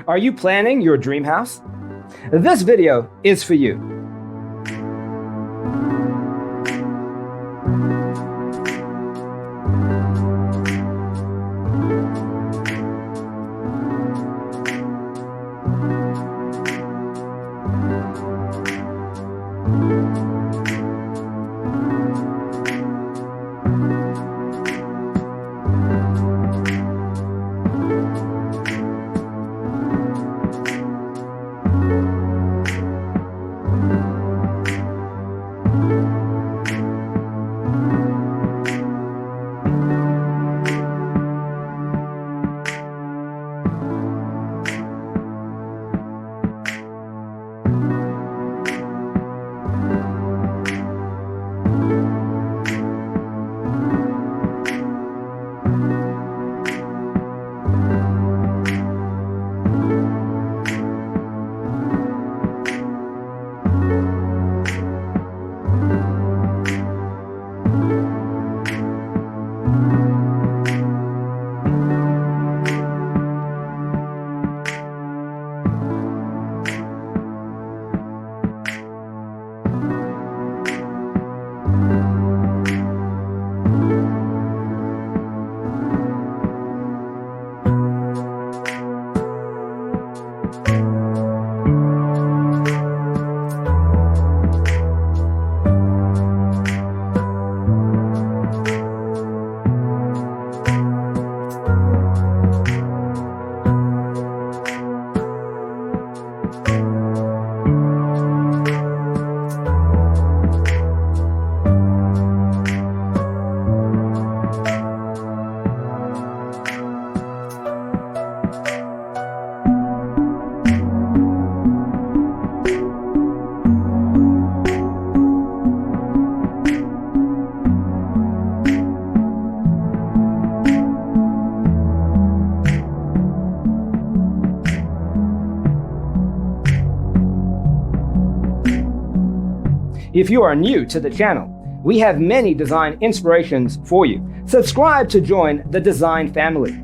Are you planning your dream house? This video is for you. If you are new to the channel, we have many design inspirations for you. Subscribe to join the design family.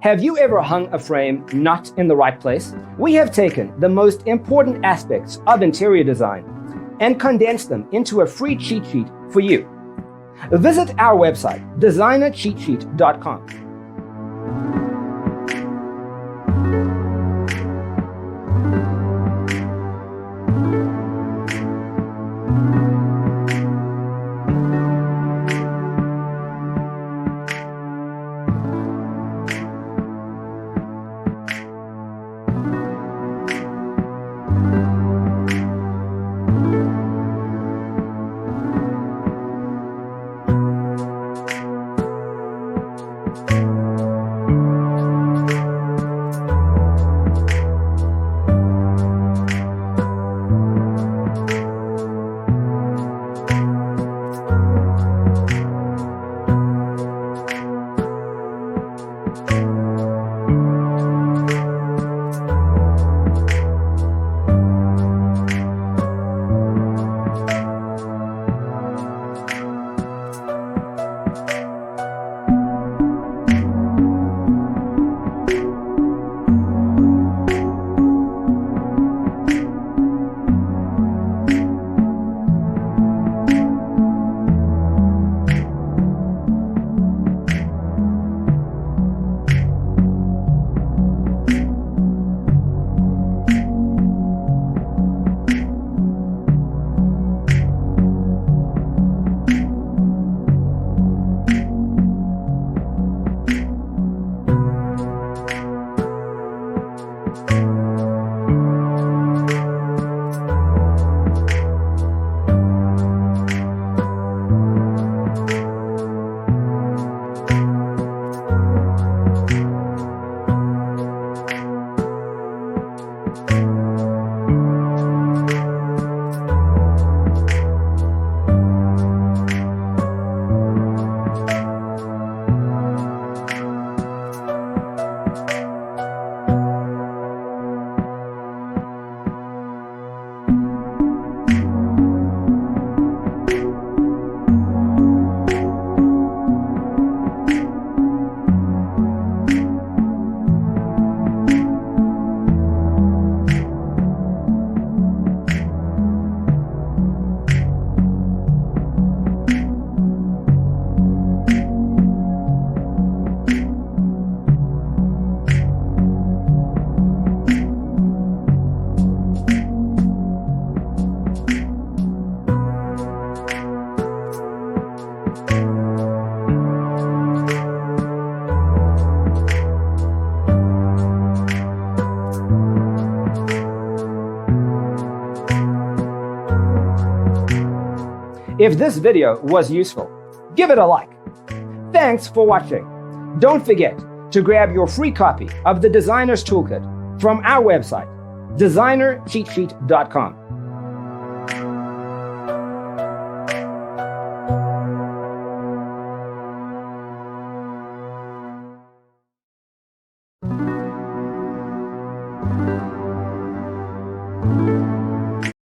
Have you ever hung a frame not in the right place? We have taken the most important aspects of interior design and condensed them into a free cheat sheet for you. Visit our website, designercheatsheet.com. If this video was useful, give it a like. Thanks for watching. Don't forget to grab your free copy of the Designer's Toolkit from our website, designercheatsheet.com.